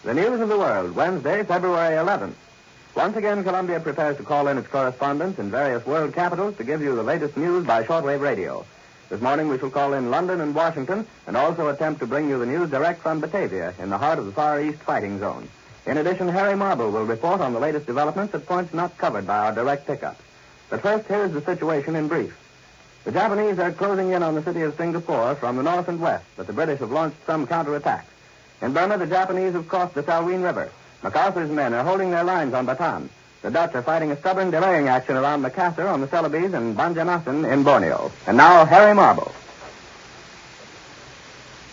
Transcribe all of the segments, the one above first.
The news of the world, Wednesday, February 11th. Once again, Columbia prepares to call in its correspondents in various world capitals to give you the latest news by shortwave radio. This morning we shall call in London and Washington and also attempt to bring you the news direct from Batavia in the heart of the Far East fighting zone. In addition, Harry Marble will report on the latest developments at points not covered by our direct pickup. But first, here's the situation in brief. The Japanese are closing in on the city of Singapore from the north and west, but the British have launched some counterattacks. In Burma, the Japanese have crossed the Salween River. MacArthur's men are holding their lines on Bataan. The Dutch are fighting a stubborn delaying action around Makassar on the Celebes and Banjarmasin in Borneo. And now, Harry Marble.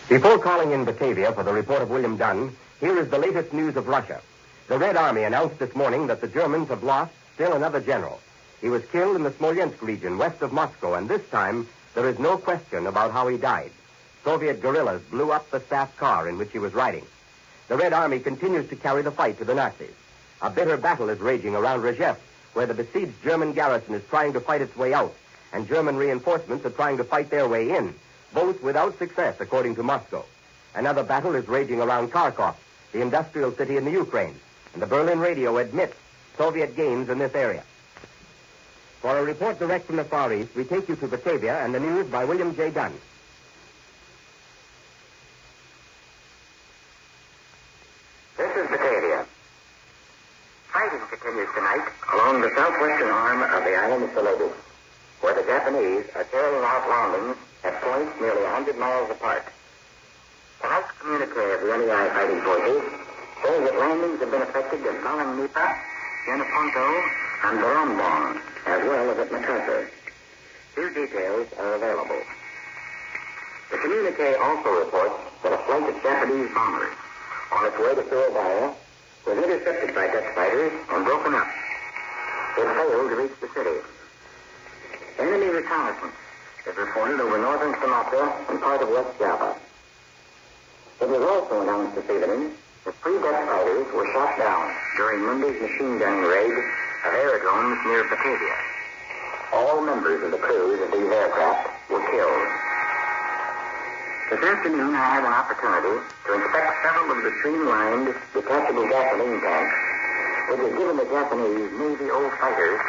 Before calling in Batavia for the report of William Dunn, here is the latest news of Russia. The Red Army announced this morning that the Germans have lost still another general. He was killed in the Smolensk region west of Moscow, and this time there is no question about how he died. Soviet guerrillas blew up the staff car in which he was riding. The Red Army continues to carry the fight to the Nazis. A bitter battle is raging around Rzhev, where the besieged German garrison is trying to fight its way out, and German reinforcements are trying to fight their way in, both without success, according to Moscow. Another battle is raging around Kharkov, the industrial city in the Ukraine, and the Berlin radio admits Soviet gains in this area. For a report direct from the Far East, we take you to Batavia and the news by William J. Dunn. This is Batavia. Fighting continues tonight along the southwestern arm of the island of Celebes, where the Japanese are carrying out landings at points nearly 100 miles apart. Tonight's communique of the NEI fighting forces says that landings have been effected at Malang Nipa, Yenaponto, and Barombong, as well as at Makassar. Few details are available. The communique also reports that a flight of Japanese bombers on its way to Surabaya was intercepted by Dutch fighters and broken up. It failed to reach the city. Enemy reconnaissance is reported over northern Sumatra and part of West Java. It was also announced this evening that 3 Dutch fighters were shot down during Monday's machine gunning raid of aerodromes near Batavia. All members of the crews of these aircraft were killed. This afternoon, I had an opportunity to inspect several of the streamlined, detachable gasoline tanks, which have given the Japanese Navy old fighters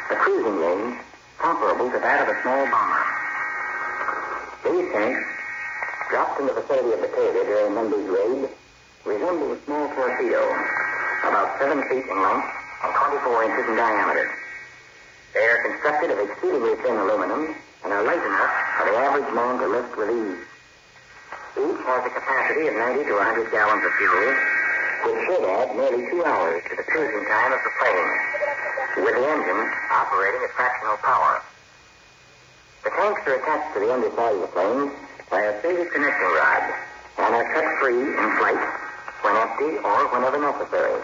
a cruising range comparable to that of a small bomber. These tanks, dropped in the vicinity of Batavia during Monday's raid, resemble a small torpedo, about 7 feet in length and 24 inches in diameter. They are constructed of exceedingly thin aluminum and are light enough for the average man to lift with ease. Each has a capacity of 90 to 100 gallons of fuel, which should add nearly 2 hours to the cruising time of the plane, with the engine operating at fractional power. The tanks are attached to the underside of the plane by a single connecting rod and are cut free in flight when empty or whenever necessary.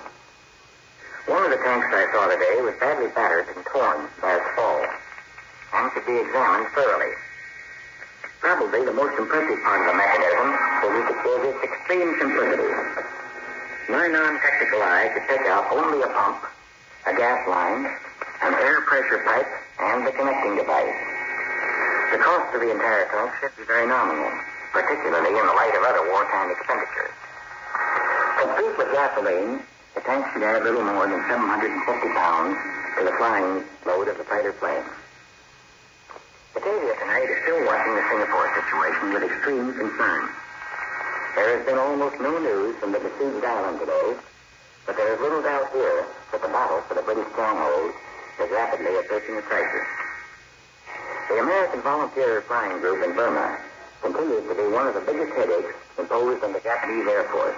One of the tanks I saw today was badly battered and torn by its fall and could be examined thoroughly. Probably the most impressive part of the mechanism is its extreme simplicity. My non-technical eye could pick out only a pump, a gas line, an air pressure pipe, and the connecting device. The cost of the entire tank should be very nominal, particularly in the light of other wartime expenditures. Complete with gasoline, the tank should add little more than 750 pounds to the flying load of the fighter plane. Batavia tonight is still watching the Singapore situation with extreme concern. There has been almost no news from the besieged island today, but there is little doubt here that the battle for the British stronghold is rapidly approaching a crisis. The American Volunteer Flying Group in Burma continues to be one of the biggest headaches imposed on the Japanese Air Force.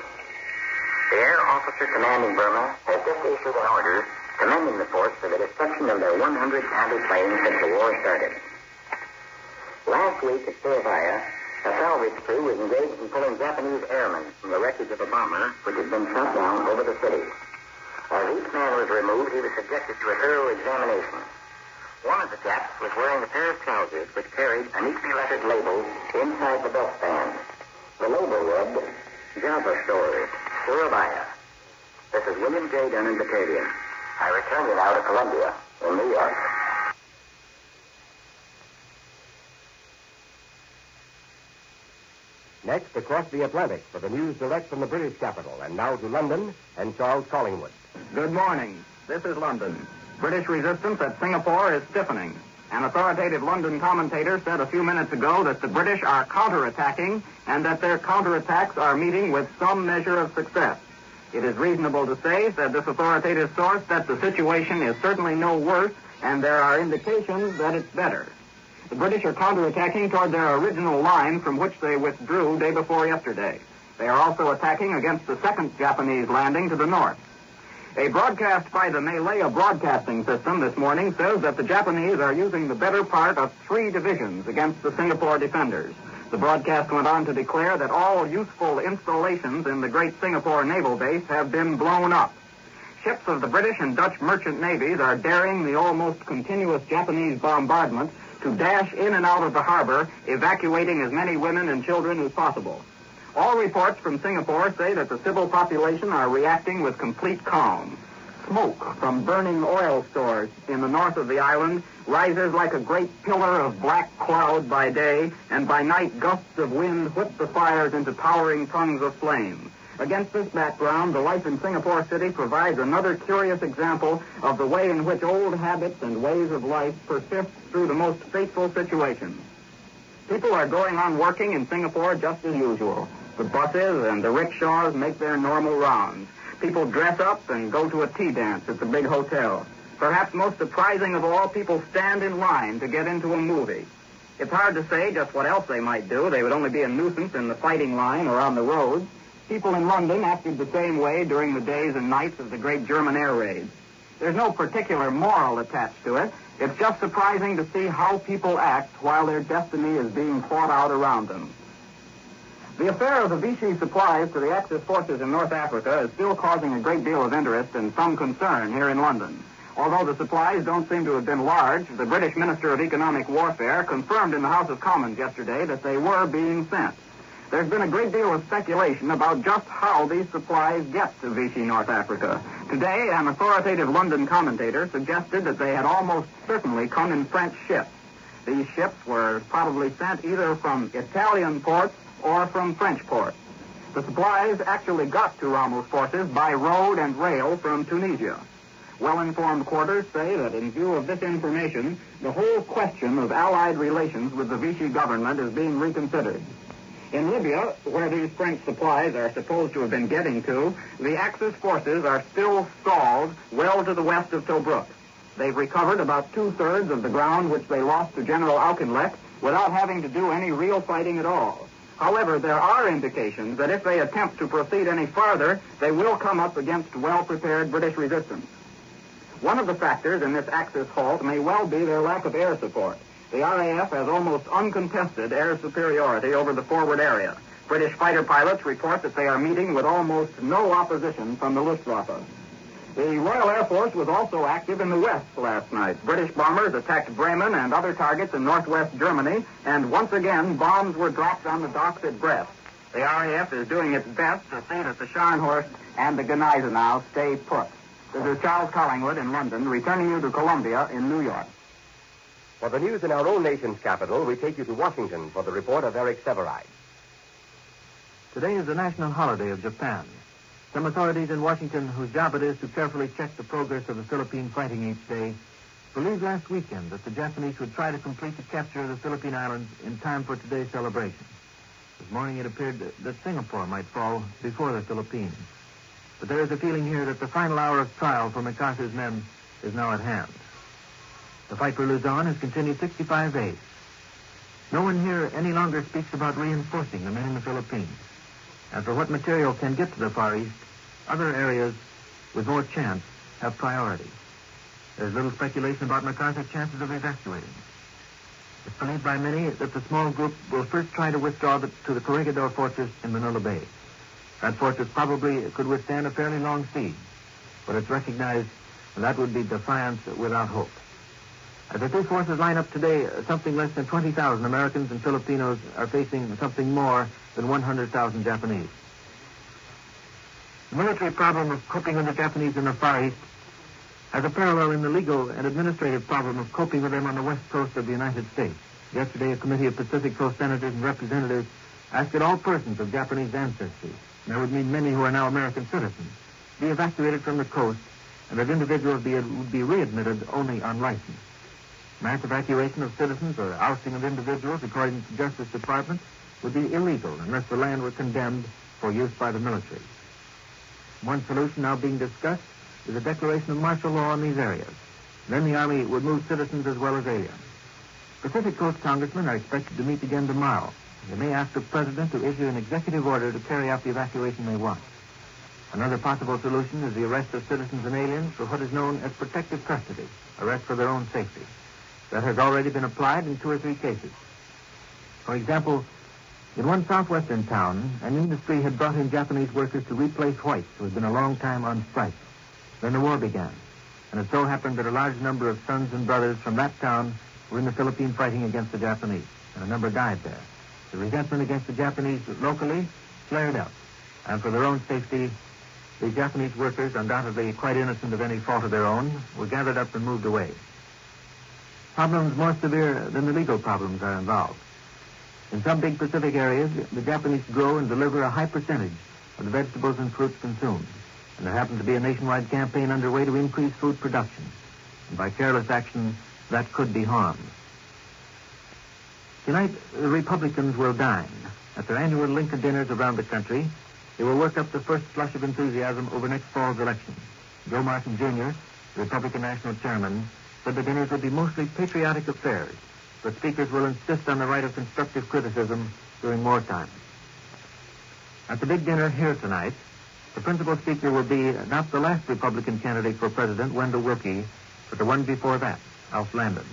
The air officer commanding Burma has just issued an order commending the force for the destruction of their 100 handled planes since the war started. Last week at Surabaya, a salvage crew was engaged in pulling Japanese airmen from the wreckage of a bomber which had been shot down over the city. As each man was removed, he was subjected to a thorough examination. One of the chaps was wearing a pair of trousers which carried a neatly lettered label inside the belt band. The label read, Java Stores, Surabaya. This is William J. Dunn in Batavia. I return you now to Columbia, in New York. Next, across the Atlantic for the news direct from the British capital. And now to London and Charles Collingwood. Good morning. This is London. British resistance at Singapore is stiffening. An authoritative London commentator said a few minutes ago that the British are counterattacking and that their counterattacks are meeting with some measure of success. It is reasonable to say, said this authoritative source, that the situation is certainly no worse and there are indications that it's better. The British are counterattacking toward their original line from which they withdrew day before yesterday. They are also attacking against the second Japanese landing to the north. A broadcast by the Malaya Broadcasting System this morning says that the Japanese are using the better part of 3 divisions against the Singapore defenders. The broadcast went on to declare that all useful installations in the great Singapore naval base have been blown up. Ships of the British and Dutch merchant navies are daring the almost continuous Japanese bombardment to dash in and out of the harbor, evacuating as many women and children as possible. All reports from Singapore say that the civil population are reacting with complete calm. Smoke from burning oil stores in the north of the island rises like a great pillar of black cloud by day, and by night gusts of wind whip the fires into towering tongues of flame. Against this background, the life in Singapore City provides another curious example of the way in which old habits and ways of life persist through the most fateful situations. People are going on working in Singapore just as usual. The buses and the rickshaws make their normal rounds. People dress up and go to a tea dance at the big hotel. Perhaps most surprising of all, people stand in line to get into a movie. It's hard to say just what else they might do. They would only be a nuisance in the fighting line or on the roads. People in London acted the same way during the days and nights of the great German air raids. There's no particular moral attached to it. It's just surprising to see how people act while their destiny is being fought out around them. The affair of the Vichy supplies to the Axis forces in North Africa is still causing a great deal of interest and some concern here in London. Although the supplies don't seem to have been large, the British Minister of Economic Warfare confirmed in the House of Commons yesterday that they were being sent. There's been a great deal of speculation about just how these supplies get to Vichy, North Africa. Today, an authoritative London commentator suggested that they had almost certainly come in French ships. These ships were probably sent either from Italian ports or from French ports. The supplies actually got to Rommel's forces by road and rail from Tunisia. Well-informed quarters say that in view of this information, the whole question of Allied relations with the Vichy government is being reconsidered. In Libya, where these French supplies are supposed to have been getting to, the Axis forces are still stalled well to the west of Tobruk. They've recovered about 2/3 of the ground which they lost to General Auchinleck without having to do any real fighting at all. However, there are indications that if they attempt to proceed any farther, they will come up against well-prepared British resistance. One of the factors in this Axis halt may well be their lack of air support. The RAF has almost uncontested air superiority over the forward area. British fighter pilots report that they are meeting with almost no opposition from the Luftwaffe. The Royal Air Force was also active in the west last night. British bombers attacked Bremen and other targets in northwest Germany, and once again, bombs were dropped on the docks at Brest. The RAF is doing its best to see that the Scharnhorst and the Gneisenau stay put. This is Charles Collingwood in London, returning you to Columbia in New York. For the news in our own nation's capital, we take you to Washington for the report of Eric Severide. Today is the national holiday of Japan. Some authorities in Washington, whose job it is to carefully check the progress of the Philippine fighting each day, believed last weekend that the Japanese would try to complete the capture of the Philippine Islands in time for today's celebration. This morning it appeared that Singapore might fall before the Philippines. But there is a feeling here that the final hour of trial for MacArthur's men is now at hand. The fight for Luzon has continued 65 days. No one here any longer speaks about reinforcing the men in the Philippines. And for what material can get to the Far East, other areas with more chance have priority. There's little speculation about MacArthur's chances of evacuating. It's believed by many that the small group will first try to withdraw to the Corregidor Fortress in Manila Bay. That fortress probably could withstand a fairly long siege, but it's recognized that would be defiance without hope. As the two forces line up today, something less than 20,000 Americans and Filipinos are facing something more than 100,000 Japanese. The military problem of coping with the Japanese in the Far East has a parallel in the legal and administrative problem of coping with them on the west coast of the United States. Yesterday, a committee of Pacific Coast senators and representatives asked that all persons of Japanese ancestry, and that would mean many who are now American citizens, be evacuated from the coast, and that individuals would be readmitted only on license. Mass evacuation of citizens or ousting of individuals, according to the Justice Department, would be illegal unless the land were condemned for use by the military. One solution now being discussed is a declaration of martial law in these areas. Then the Army would move citizens as well as aliens. Pacific Coast congressmen are expected to meet again tomorrow. They may ask the President to issue an executive order to carry out the evacuation they want. Another possible solution is the arrest of citizens and aliens for what is known as protective custody, arrest for their own safety. That has already been applied in 2 or 3 cases. For example, in one southwestern town, an industry had brought in Japanese workers to replace whites who had been a long time on strike. Then the war began, and it so happened that a large number of sons and brothers from that town were in the Philippines fighting against the Japanese, and a number died there. The resentment against the Japanese locally flared up, and for their own safety, the Japanese workers, undoubtedly quite innocent of any fault of their own, were gathered up and moved away. Problems more severe than the legal problems are involved. In some big Pacific areas, the Japanese grow and deliver a high percentage of the vegetables and fruits consumed. And there happens to be a nationwide campaign underway to increase food production. And by careless action, that could be harmed. Tonight, the Republicans will dine. At their annual Lincoln dinners around the country, they will work up the first flush of enthusiasm over next fall's election. Joe Martin, Jr., the Republican National Chairman, said the dinners will be mostly patriotic affairs, but speakers will insist on the right of constructive criticism during wartime. At the big dinner here tonight, the principal speaker will be not the last Republican candidate for president, Wendell Willkie, but the one before that, Alf Landon.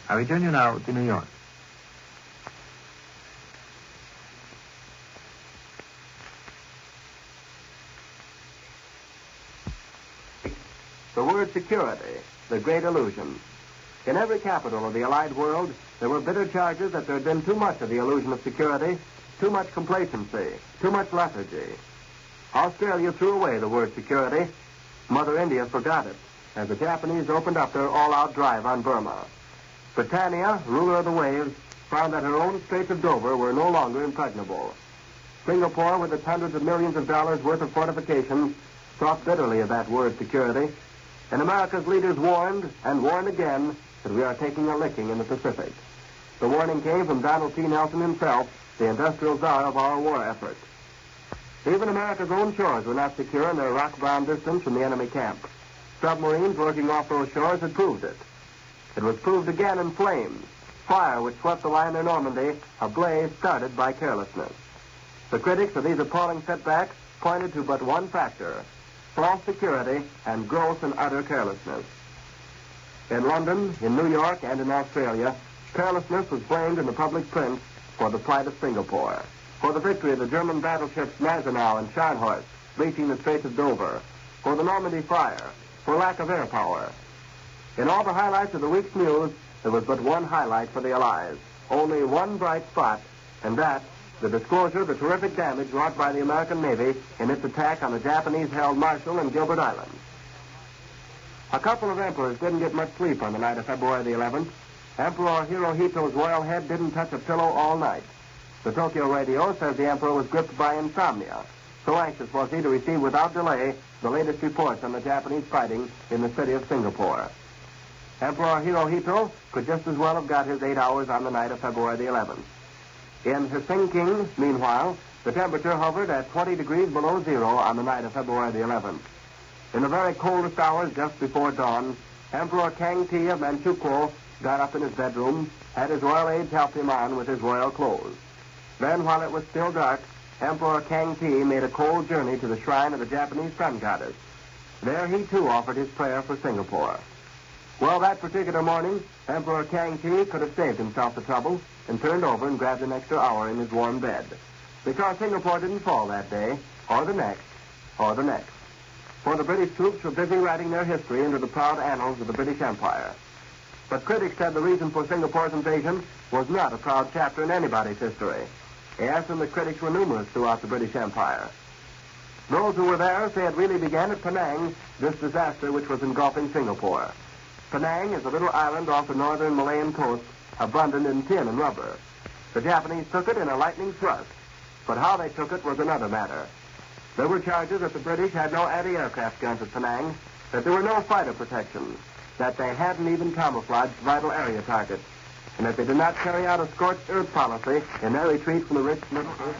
I return you now to New York. The word security, the great illusion. In every capital of the Allied world, there were bitter charges that there had been too much of the illusion of security, too much complacency, too much lethargy. Australia threw away the word security. Mother India forgot it as the Japanese opened up their all-out drive on Burma. Britannia, ruler of the waves, found that her own Straits of Dover were no longer impregnable. Singapore, with its hundreds of millions of dollars worth of fortifications, thought bitterly of that word security. And America's leaders warned and warned again that we are taking a licking in the Pacific. The warning came from Donald T. Nelson himself, the industrial czar of our war effort. Even America's own shores were not secure in their rock-bound distance from the enemy camp. Submarines working off those shores had proved it. It was proved again in flames, fire which swept the liner Normandy, a blaze started by carelessness. The critics of these appalling setbacks pointed to but one factor: false security and gross and utter carelessness. In London, in New York, and in Australia, carelessness was blamed in the public prints for the plight of Singapore, for the victory of the German battleships Gneisenau and Scharnhorst breaching the Straits of Dover, for the Normandy fire, for lack of air power. In all the highlights of the week's news, there was but one highlight for the Allies, only one bright spot, and that, the disclosure of the terrific damage wrought by the American Navy in its attack on the Japanese-held Marshall and Gilbert Islands. A couple of emperors didn't get much sleep on the night of February the 11th. Emperor Hirohito's royal head didn't touch a pillow all night. The Tokyo radio says the emperor was gripped by insomnia. So anxious was he to receive without delay the latest reports on the Japanese fighting in the city of Singapore. Emperor Hirohito could just as well have got his 8 hours on the night of February the 11th. In Helsinki, meanwhile, the temperature hovered at 20 degrees below zero on the night of February the 11th. In the very coldest hours just before dawn, Emperor Kangti of Manchukuo got up in his bedroom, had his royal aides help him on with his royal clothes. Then, while it was still dark, Emperor Kangti made a cold journey to the shrine of the Japanese sun goddess. There he, too, offered his prayer for Singapore. Well, that particular morning, Emperor Kangti could have saved himself the trouble and turned over and grabbed an extra hour in his warm bed. Because Singapore didn't fall that day, or the next, or the next. For the British troops were busy writing their history into the proud annals of the British Empire. But critics said the reason for Singapore's invasion was not a proud chapter in anybody's history. Yes, and the critics were numerous throughout the British Empire. Those who were there say it really began at Penang, this disaster which was engulfing Singapore. Penang is a little island off the northern Malayan coast, abundant in tin and rubber. The Japanese took it in a lightning thrust. But how they took it was another matter. There were charges that the British had no anti-aircraft guns at Penang, that there were no fighter protections, that they hadn't even camouflaged vital area targets, and that they did not carry out a scorched earth policy in their retreat from the rich little island,